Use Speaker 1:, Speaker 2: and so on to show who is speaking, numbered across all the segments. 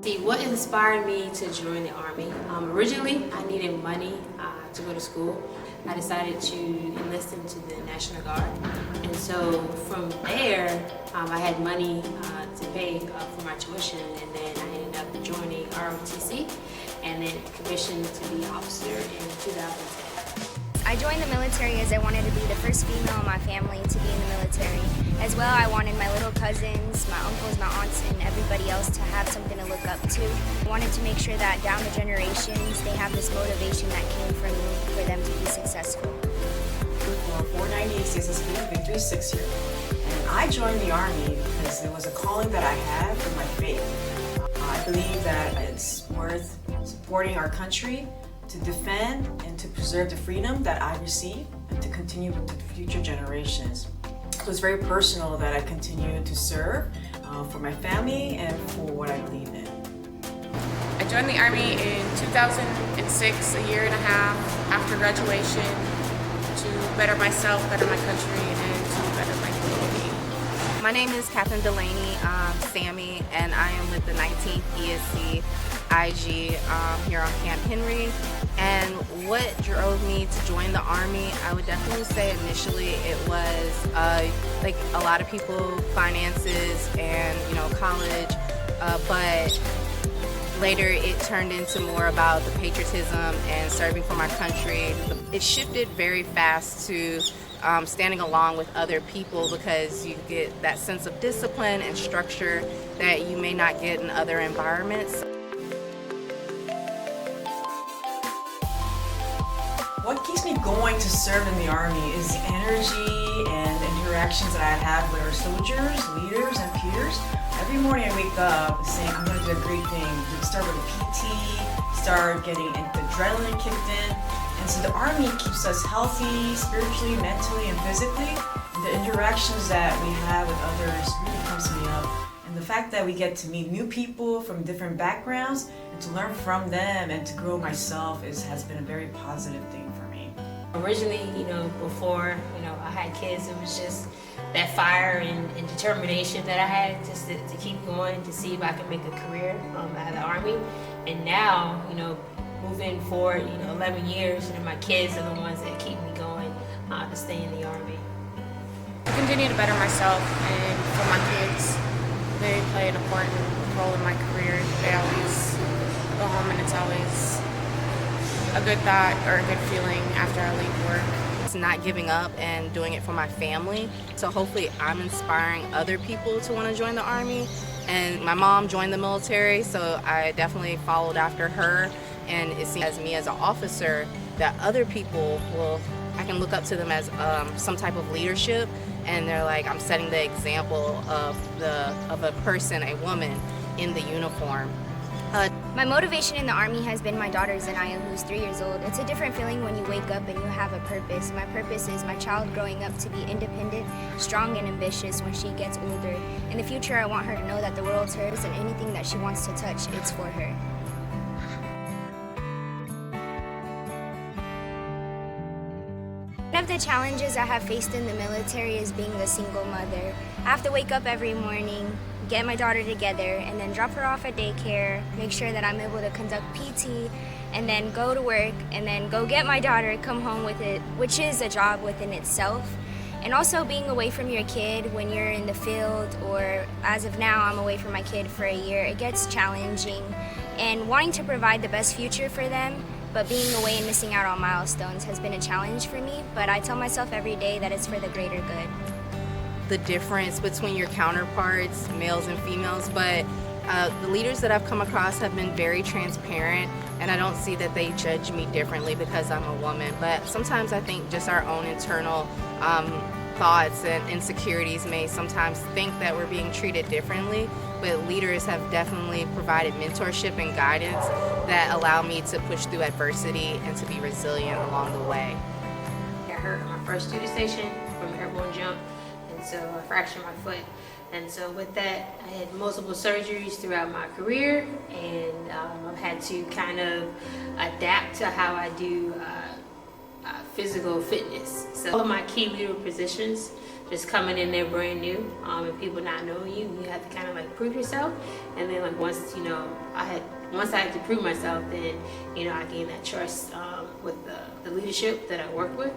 Speaker 1: What inspired me to join the Army? Originally, I needed money to go to school. I decided to enlist into the National Guard. And so from there, I had money to pay for my tuition, and then I ended up joining ROTC and then commissioned to be officer in 2010.
Speaker 2: I joined the military as I wanted to be the first female in my family to be in the military. As well, I wanted my little cousins, my uncles, my aunts, and everybody else to have something to look up to. I wanted to make sure that down the generations, they have this motivation that came from me for them to be successful.
Speaker 3: For 498 CSSB, Victory 6 year. And I joined the Army because it was a calling that I had for my faith. I believe that it's worth supporting our country, to defend and to preserve the freedom that I received and to continue with the future generations. So it's very personal that I continue to serve for my family and for what I believe in.
Speaker 4: I joined the Army in 2006, a year and a half after graduation, to better myself, better my country, and to better my community.
Speaker 5: My name is Catherine Delaney, Sammy, and I am with the 19th ESC IG here on Camp Henry. And what drove me to join the Army, I would definitely say initially it was like a lot of people, finances and college, but later it turned into more about the patriotism and serving for my country. It shifted very fast to standing along with other people, because you get that sense of discipline and structure that you may not get in other environments.
Speaker 3: What keeps me going to serve in the Army is the energy and the interactions that I have with our soldiers, leaders, and peers. Every morning I wake up saying, I'm going to do a great thing. Start with a PT, start getting the adrenaline kicked in. And so the Army keeps us healthy, spiritually, mentally, and physically. And the interactions that we have with others really pumps me up. And the fact that we get to meet new people from different backgrounds and to learn from them and to grow myself has been a very positive thing for me.
Speaker 1: Originally, before, I had kids, it was just that fire and determination that I had just to keep going, to see if I could make a career out of the Army. And now, moving forward, 11 years, my kids are the ones that keep me going to stay in the Army.
Speaker 4: I continue to better myself, and for my kids, they play an important role in my career. They always go home and it's always a good thought or a good feeling after I leave work.
Speaker 5: It's not giving up and doing it for my family. So hopefully I'm inspiring other people to want to join the Army. And my mom joined the military, so I definitely followed after her. And it seems as me as an officer that other people I can look up to them as some type of leadership, and they're like, I'm setting the example of a person, a woman in the uniform.
Speaker 2: My motivation in the Army has been my daughter Zanaya, who's 3 years old. It's a different feeling when you wake up and you have a purpose. My purpose is my child growing up to be independent, strong, and ambitious when she gets older. In the future, I want her to know that the world's hers, and anything that she wants to touch, it's for her. One of the challenges I have faced in the military is being a single mother. I have to wake up every morning, get my daughter together, and then drop her off at daycare, make sure that I'm able to conduct PT, and then go to work, and then go get my daughter, come home with it, which is a job within itself. And also being away from your kid when you're in the field, or as of now, I'm away from my kid for a year, it gets challenging. And wanting to provide the best future for them, but being away and missing out on milestones has been a challenge for me, but I tell myself every day that it's for the greater good.
Speaker 5: The difference between your counterparts, males and females, but the leaders that I've come across have been very transparent, and I don't see that they judge me differently because I'm a woman. But sometimes I think just our own internal thoughts and insecurities may sometimes think that we're being treated differently, but leaders have definitely provided mentorship and guidance that allow me to push through adversity and to be resilient along the way.
Speaker 1: I got hurt on my first duty station from an airborne jump, and so I fractured my foot. And so with that, I had multiple surgeries throughout my career, and I've had to kind of adapt to how I do physical fitness. So all of my key leader positions just coming in there brand new, and people not knowing you. You have to kind of like prove yourself, and then like once I had to prove myself, then I gained that trust with the leadership that I work with.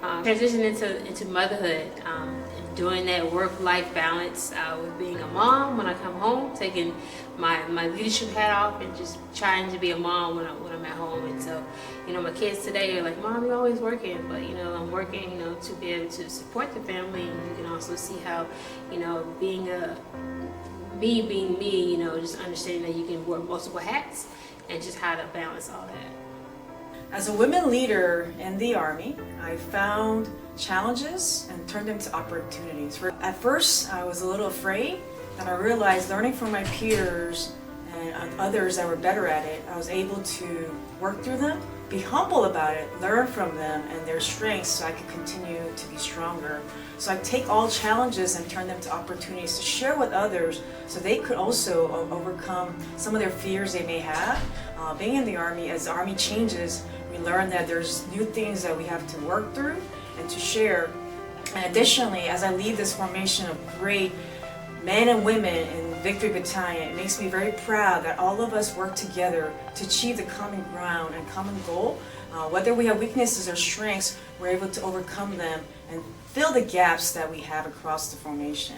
Speaker 1: Transitioning into motherhood, and doing that work-life balance with being a mom when I come home, taking my leadership hat off and just trying to be a mom when I'm at home. And so, my kids today are like, "Mom, you're always working," but I'm working, to be able to support the family. And you can also see how, being me, just understanding that you can wear multiple hats and just how to balance all that.
Speaker 3: As a women leader in the Army, I found challenges and turned them to opportunities. At first, I was a little afraid, and I realized learning from my peers and others that were better at it, I was able to work through them, be humble about it, learn from them and their strengths so I could continue to be stronger. So I take all challenges and turn them to opportunities to share with others so they could also overcome some of their fears they may have. Being in the Army, as the Army changes, we learn that there's new things that we have to work through and to share. And additionally, as I lead this formation of great men and women in Victory Battalion, it makes me very proud that all of us work together to achieve the common ground and common goal. Whether we have weaknesses or strengths, we're able to overcome them and fill the gaps that we have across the formation.